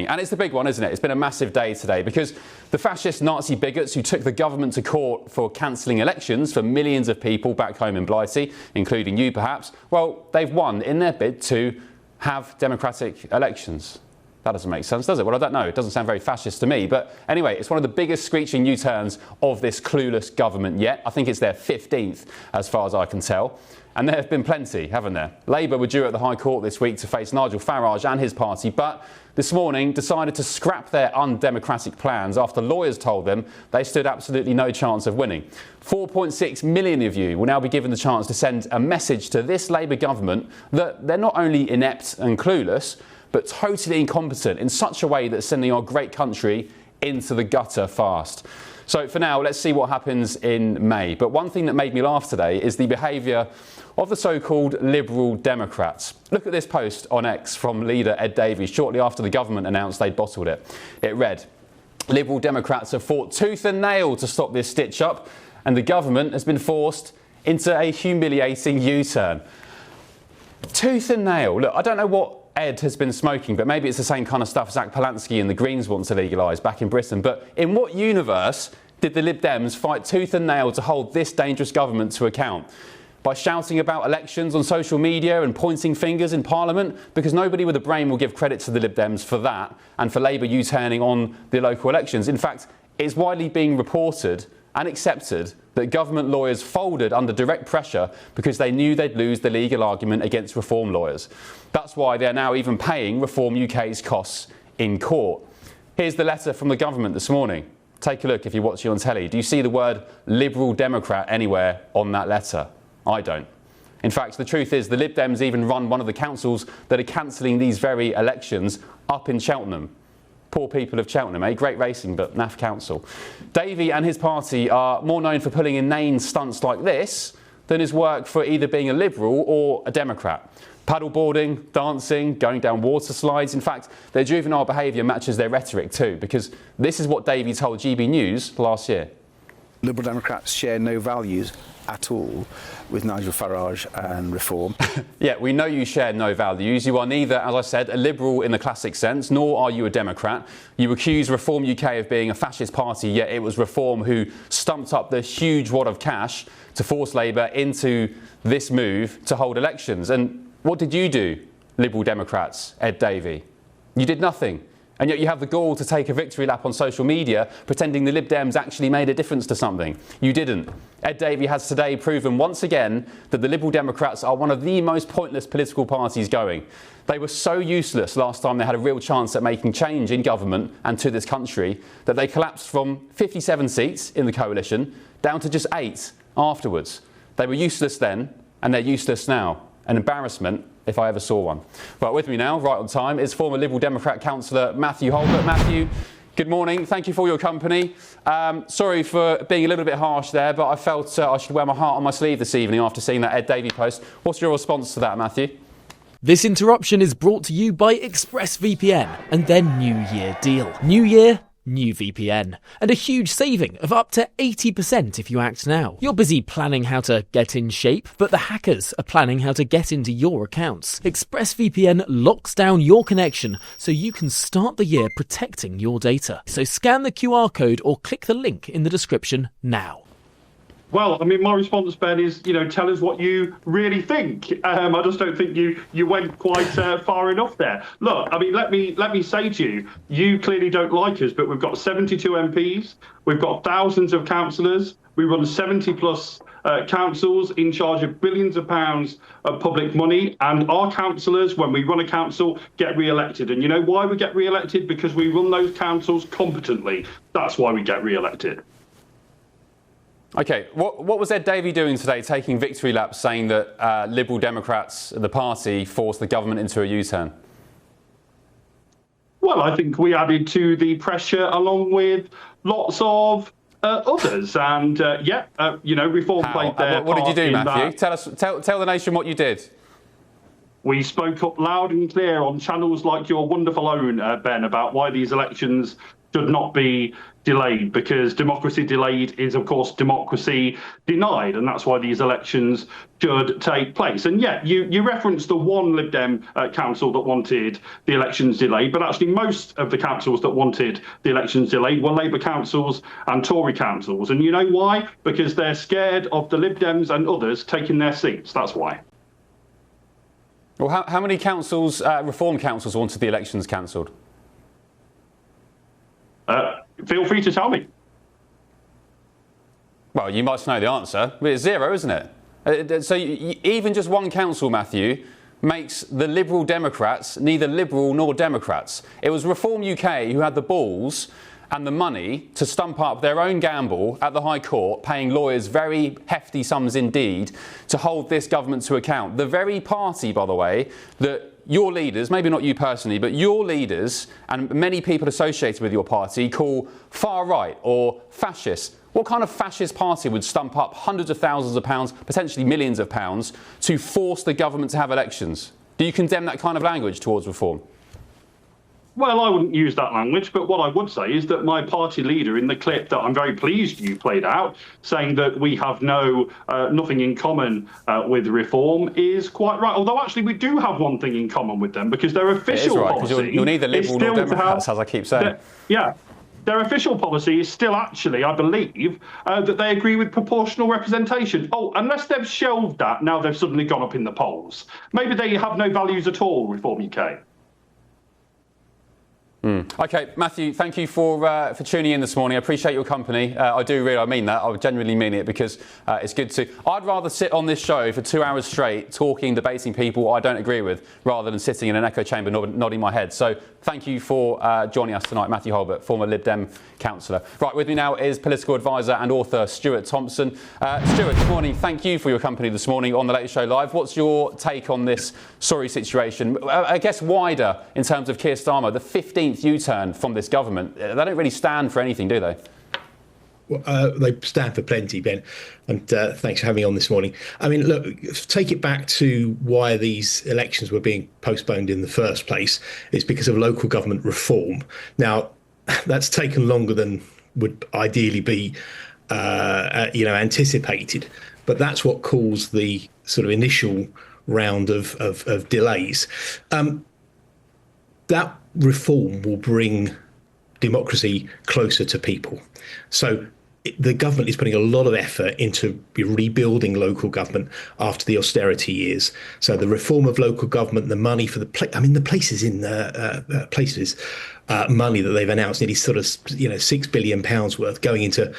evening. And it's the big one, isn't it? It's been a massive day today because the fascist Nazi bigots who took the government to court for cancelling elections for millions of people back home in Blighty, including you perhaps, well, they've won in their bid to have democratic elections. That doesn't make sense, does it? Well, I don't know. It doesn't sound very fascist to me. But anyway, it's one of the biggest screeching U-turns of this clueless government yet. I think it's their 15th, as far as I can tell. And there have been plenty, haven't there? Labour were due at the High Court this week to face Nigel Farage and his party, but this morning decided to scrap their undemocratic plans after lawyers told them they stood absolutely no chance of winning. 4.6 million of you will now be given the chance to send a message to this Labour government that they're not only inept and clueless, but totally incompetent in such a way that's sending our great country into the gutter fast. So for now, let's see what happens in May. But one thing that made me laugh today is the behaviour of the so-called Liberal Democrats. Look at this post on X from leader Ed Davey shortly after the government announced they'd bottled it. It read, "Liberal Democrats have fought tooth and nail to stop this stitch-up, and the government has been forced into a humiliating U-turn." Tooth and nail. Look, I don't know what Ed has been smoking, but maybe it's the same kind of stuff Zach Polanski and the Greens want to legalise back in Britain. But in what universe did the Lib Dems fight tooth and nail to hold this dangerous government to account? By shouting about elections on social media and pointing fingers in Parliament? Because nobody with a brain will give credit to the Lib Dems for that and for Labour U-turning on the local elections. In fact, it's widely being reported and accepted that government lawyers folded under direct pressure because they knew they'd lose the legal argument against reform lawyers. That's why they're now even paying Reform UK's costs in court. Here's the letter from the government this morning. Take a look if you're watching on telly. Do you see the word Liberal Democrat anywhere on that letter? I don't. In fact, the truth is the Lib Dems even run one of the councils that are cancelling these very elections up in Cheltenham. Poor people of Cheltenham, eh? Great racing, but naff council. Davey and his party are more known for pulling inane stunts like this than his work for either being a Liberal or a Democrat. Paddleboarding, dancing, going down water slides. In fact, their juvenile behaviour matches their rhetoric too, because this is what Davey told GB News last year. Liberal Democrats share no values at all with Nigel Farage and Reform. Yeah, we know you share no values. You are neither, as I said, a Liberal in the classic sense, nor are you a Democrat. You accuse Reform UK of being a fascist party, yet it was Reform who stumped up the huge wad of cash to force Labour into this move to hold elections. And what did you do, Liberal Democrats, Ed Davey? You did nothing. And yet you have the gall to take a victory lap on social media, pretending the Lib Dems actually made a difference to something. You didn't. Ed Davey has today proven once again that the Liberal Democrats are one of the most pointless political parties going. They were so useless last time they had a real chance at making change in government and to this country that they collapsed from 57 seats in the coalition down to just 8 afterwards. They were useless then, and they're useless now. An embarrassment if I ever saw one. Well, with me now, right on time, is former Liberal Democrat councillor Matthew Hbert. Matthew, good morning. Thank you for your company. Sorry for being a little bit harsh there, but I felt I should wear my heart on my sleeve this evening after seeing that Ed Davey post. What's your response to that, Matthew? This interruption is brought to you by ExpressVPN and their New Year deal. New Year, new VPN, and a huge saving of up to 80% if you act now. You're busy planning how to get in shape, but the hackers are planning how to get into your accounts. ExpressVPN locks down your connection so you can start the year protecting your data. So scan the QR code or click the link in the description now. Well, I mean, my response, Ben, is, tell us what you really think. I just don't think you went quite far enough there. Look, I mean, let me say to you, you clearly don't like us, but we've got 72 MPs, we've got thousands of councillors, we run 70 plus councils in charge of billions of pounds of public money, and our councillors, when we run a council, get re-elected. And you know why we get re-elected? Because we run those councils competently. That's why we get re-elected. OK, what was Ed Davey doing today, taking victory laps, saying that Liberal Democrats, the party, forced the government into a U-turn? Well, I think we added to the pressure along with lots of others. And, Reform played their part. What did you do, Matthew? That. Tell the nation what you did. We spoke up loud and clear on channels like your wonderful own, Ben, about why these elections should not be delayed, because democracy delayed is, of course, democracy denied, and that's why these elections should take place. And yeah, you referenced the one Lib Dem council that wanted the elections delayed, but actually most of the councils that wanted the elections delayed were Labour councils and Tory councils. And you know why? Because they're scared of the Lib Dems and others taking their seats. That's why. Well, how many councils, reform councils, wanted the elections cancelled? Feel free to tell me. Well, you must know the answer. It's zero, isn't it? So even just one council, Matthew, makes the Liberal Democrats neither Liberal nor Democrats. It was Reform UK who had the balls and the money to stump up their own gamble at the High Court, paying lawyers very hefty sums indeed to hold this government to account. The very party, by the way, that your leaders, maybe not you personally, but your leaders and many people associated with your party call far right or fascist. What kind of fascist party would stump up hundreds of thousands of pounds, potentially millions of pounds, to force the government to have elections? Do you condemn that kind of language towards reform? Well, I wouldn't use that language, but what I would say is that my party leader, in the clip that I'm very pleased you played out, saying that we have nothing in common with reform, is quite right. Although actually we do have one thing in common with them, because their official policy, you're neither Liberal nor Democrats, as I keep saying. Their official policy is still actually, I believe, that they agree with proportional representation. Oh, unless they've shelved that, now they've suddenly gone up in the polls. Maybe they have no values at all, Reform UK. OK, Matthew, thank you for tuning in this morning. I appreciate your company. I mean that. I genuinely mean it, because it's good to... I'd rather sit on this show for 2 hours straight talking, debating people I don't agree with, rather than sitting in an echo chamber nodding my head. So thank you for joining us tonight, Matthew Hbert, former Lib Dem councillor. Right, with me now is political advisor and author Stuart Thompson. Stuart, good morning. Thank you for your company this morning on The Late Show Live. What's your take on this sorry situation? I guess wider in terms of Keir Starmer, the 15th U-turn from this government. They don't really stand for anything, do they? Well, they stand for plenty, Ben, and thanks for having me on this morning. I mean, look, take it back to why these elections were being postponed in the first place. It's because of local government reform. Now, that's taken longer than would ideally be, anticipated, but that's what caused the sort of initial round of delays. That reform will bring democracy closer to people. So the government is putting a lot of effort into rebuilding local government after the austerity years. So the reform of local government, the money for the places in money that they've announced, nearly sort of £6 billion worth going into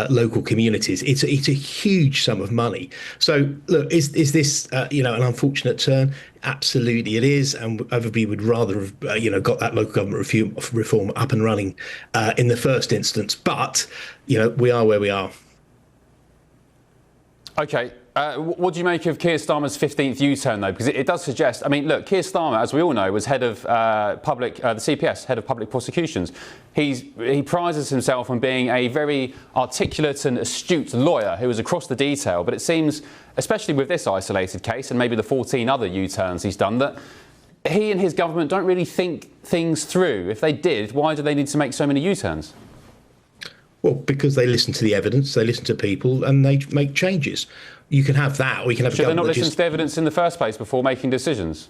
local communities. It's a huge sum of money. So look, is this an unfortunate turn? Absolutely, it is, and everybody would rather have got that local government reform up and running in the first instance. But we are where we are. OK. What do you make of Keir Starmer's 15th U-turn, though? Because it does suggest... I mean, look, Keir Starmer, as we all know, was head of the CPS, head of public prosecutions. He prizes himself on being a very articulate and astute lawyer who was across the detail. But it seems, especially with this isolated case and maybe the 14 other U-turns he's done, that he and his government don't really think things through. If they did, why do they need to make so many U-turns? Well, because they listen to the evidence, they listen to people, and they make changes. You can have that, or you can have... Should they not listen to the evidence in the first place before making decisions?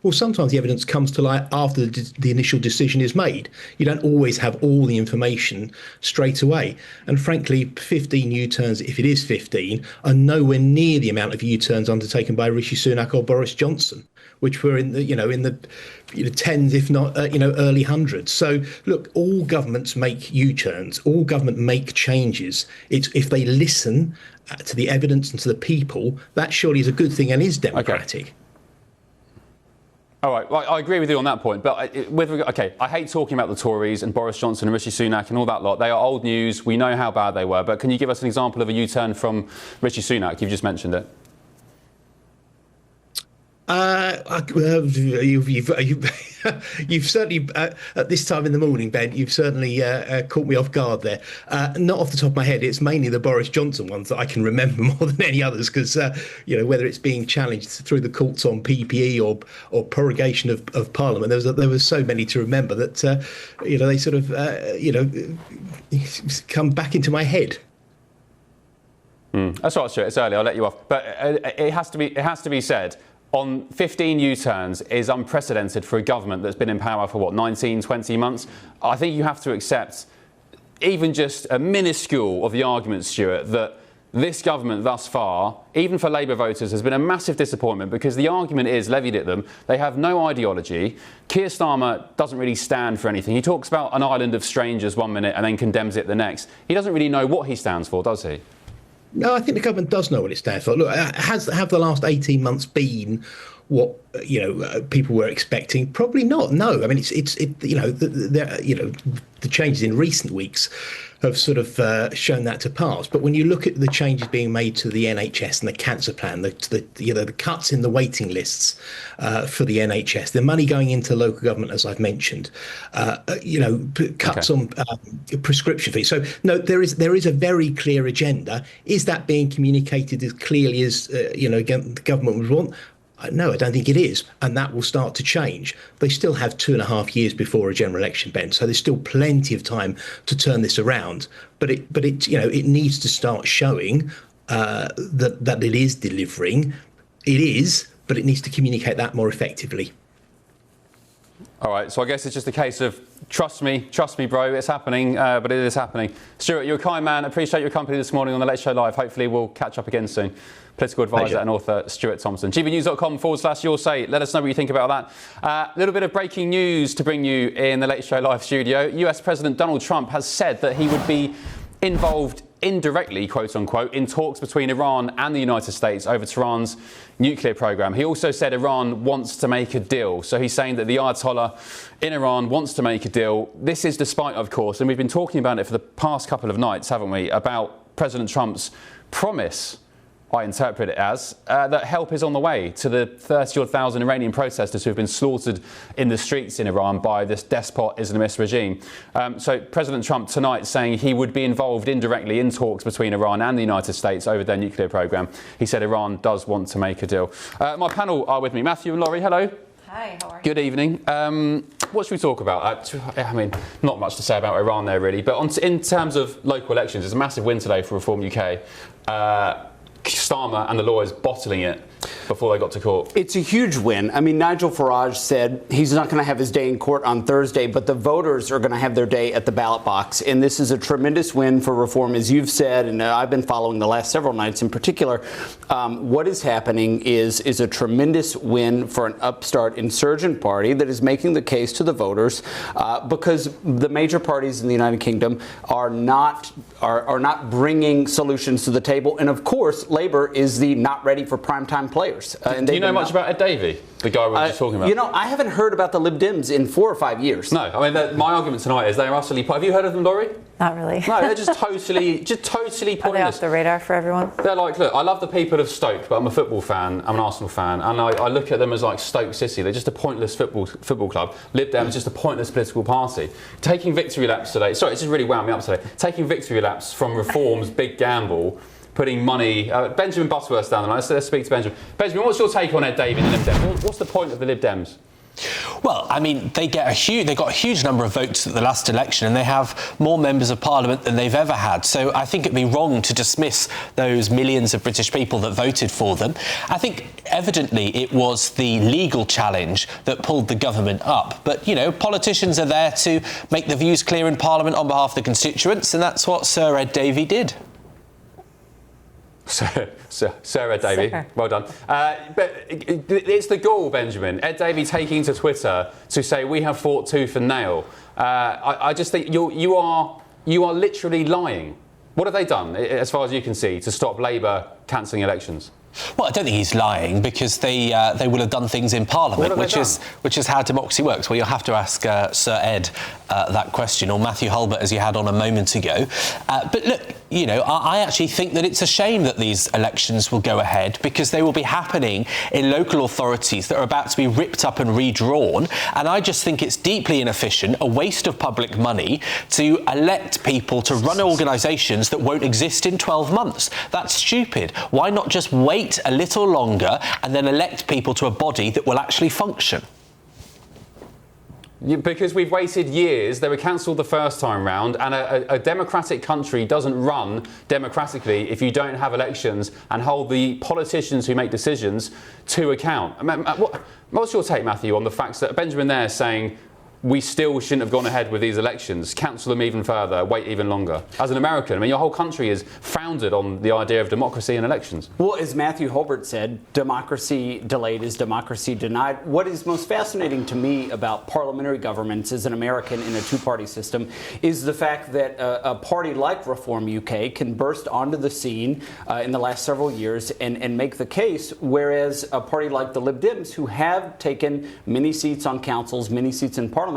Well, sometimes the evidence comes to light after the initial decision is made. You don't always have all the information straight away. And frankly, 15 U-turns, if it is 15, are nowhere near the amount of U-turns undertaken by Rishi Sunak or Boris Johnson, which were in the tens, if not early hundreds. So look, all governments make U-turns. All government make changes. It's if they listen to the evidence and to the people, that surely is a good thing and is democratic. Okay. All right, well, I agree with you on that point, but I hate talking about the Tories and Boris Johnson and Rishi Sunak and all that lot. They are old news. We know how bad they were, but can you give us an example of a U-turn from Rishi Sunak? You've just mentioned it. You've certainly, at this time in the morning, Ben, you've certainly caught me off guard there. Not off the top of my head, it's mainly the Boris Johnson ones that I can remember more than any others, because, whether it's being challenged through the courts on PPE or prorogation of Parliament, there was so many to remember that, they sort of, come back into my head. That's right, Stuart. It's early. I'll let you off. But it has to be said, on 15 U-turns is unprecedented for a government that's been in power for, 19, 20 months? I think you have to accept even just a minuscule of the argument, Stuart, that this government thus far, even for Labour voters, has been a massive disappointment, because the argument is levied at them. They have no ideology. Keir Starmer doesn't really stand for anything. He talks about an island of strangers one minute and then condemns it the next. He doesn't really know what he stands for, does he? No, I think the government does know what it stands for. Look, have the last 18 months been what people were expecting? Probably not. No, I mean the changes in recent weeks have sort of shown that to pass. But when you look at the changes being made to the NHS and the cancer plan, the cuts in the waiting lists for the NHS, the money going into local government, as I've mentioned, cuts on prescription fees. So no, there is a very clear agenda. Is that being communicated as clearly as the government would want? No, I don't think it is, and that will start to change. They still have 2.5 years before a general election, Ben, so there's still plenty of time to turn this around. But it needs to start showing that it is delivering. It is, but it needs to communicate that more effectively. All right, so I guess it's just a case of trust me, bro, it's happening, but it is happening. Stuart, you're a kind man. Appreciate your company this morning on the Late Show Live. Hopefully we'll catch up again soon. Political advisor and author Stuart Thompson. tvnews.com/your say. Let us know what you think about that. A little bit of breaking news to bring you in the Late Show Live studio. US President Donald Trump has said that he would be involved indirectly, quote unquote, in talks between Iran and the United States over Tehran's nuclear program. He also said Iran wants to make a deal. So he's saying that the Ayatollah in Iran wants to make a deal. This is despite, of course, and we've been talking about it for the past couple of nights, haven't we, about President Trump's promise, I interpret it as, that help is on the way to the 30,000 Iranian protesters who have been slaughtered in the streets in Iran by this despot Islamist regime. So President Trump tonight saying he would be involved indirectly in talks between Iran and the United States over their nuclear program. He said Iran does want to make a deal. My panel are with me. Matthew and Laurie, hello. Hi, how are you? Good evening. What should we talk about? I mean, not much to say about Iran there really, but in terms of local elections, it's a massive win today for Reform UK. Starmer and the lawyers bottling it before they got to court. It's a huge win. I mean, Nigel Farage said he's not going to have his day in court on Thursday, but the voters are going to have their day at the ballot box. And this is a tremendous win for Reform, as you've said, and I've been following the last several nights in particular. What is happening is a tremendous win for an upstart insurgent party that is making the case to the voters because the major parties in the United Kingdom are not bringing solutions to the table. And of course, Labour is the not ready for primetime players. Do you know much about Ed Davey, the guy we were just talking about? I haven't heard about the Lib Dems in 4 or 5 years. No, I mean, my argument tonight is they're utterly... Have you heard of them, Laurie? Not really. No, they're just totally pointless. Are they off the radar for everyone? They're like, look, I love the people of Stoke, but I'm a football fan, I'm an Arsenal fan, and I look at them as like Stoke City. They're just a pointless football club. Lib Dem is just a pointless political party. Taking victory laps today... Sorry, this has really wound me up today. Taking victory laps from Reform's big gamble, putting money... Benjamin Butterworth's down the line. Let's speak to Benjamin. Benjamin, what's your take on Ed Davey and the Lib Dem? What's the point of the Lib Dems? Well, I mean, they got a huge number of votes at the last election, and they have more members of Parliament than they've ever had. So I think it'd be wrong to dismiss those millions of British people that voted for them. I think evidently it was the legal challenge that pulled the government up. But, politicians are there to make the views clear in Parliament on behalf of the constituents, and that's what Sir Ed Davey did. Sir Ed Davey, well done. But it's the gall, Benjamin. Ed Davey taking to Twitter to say we have fought tooth and nail. I just think you are literally lying. What have they done, as far as you can see, to stop Labour cancelling elections? Well, I don't think he's lying, because they will have done things in Parliament, which is how democracy works. Well, you'll have to ask Sir Ed that question, or Matthew Hbert, as you had on a moment ago. But look, you know, I actually think that it's a shame that these elections will go ahead, because they will be happening in local authorities that are about to be ripped up and redrawn. And I just think it's deeply inefficient, a waste of public money, to elect people to run organisations that won't exist in 12 months. That's stupid. Why not just wait a little longer and then elect people to a body that will actually function? Because we've waited years. They were cancelled the first time round, and a democratic country doesn't run democratically if you don't have elections and hold the politicians who make decisions to account. What's your take, Matthew, on the facts that Benjamin there is saying we still shouldn't have gone ahead with these elections, cancel them even further, wait even longer? As an American, I mean, your whole country is founded on the idea of democracy and elections. Well, as Matthew Hbert said, democracy delayed is democracy denied. What is most fascinating to me about parliamentary governments as an American in a two-party system is the fact that a party like Reform UK can burst onto the scene in the last several years and make the case, whereas a party like the Lib Dems, who have taken many seats on councils, many seats in parliament,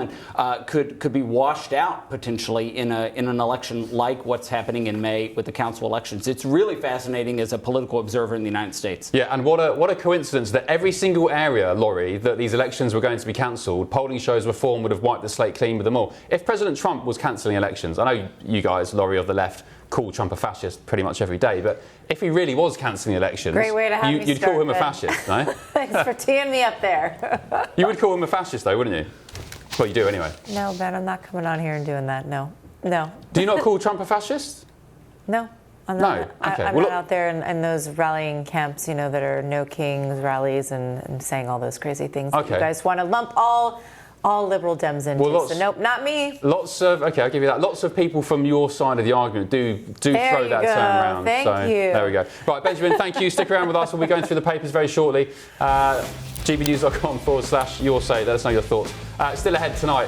could be washed out potentially in an election like what's happening in May with the council elections. It's really fascinating as a political observer in the United States. Yeah, and what a coincidence that every single area, Laurie, that these elections were going to be cancelled, polling shows Reform would have wiped the slate clean with them all. If President Trump was cancelling elections, I know you guys, Laurie of the left, call Trump a fascist pretty much every day, but if he really was cancelling elections, Great way to have me you'd start, call him a Ben. fascist, no? Thanks for teeing me up there. You would call him a fascist, though, wouldn't you? Well, you do anyway. No, Ben, I'm not coming on here and doing that. No. Do you not call Trump a fascist? No, I'm not. No? Okay. I'm not out there in those rallying camps, you know, that are no kings rallies and saying all those crazy things. Okay. You guys want to lump all liberal Dems into. So nope, not me. Okay, I'll give you that. Lots of people from your side of the argument do throw that term around. Thank you. There we go. Right, Benjamin, thank you. Stick around with us. We'll be going through the papers very shortly. gbnews.com/your say. Let us know your thoughts. Still ahead tonight.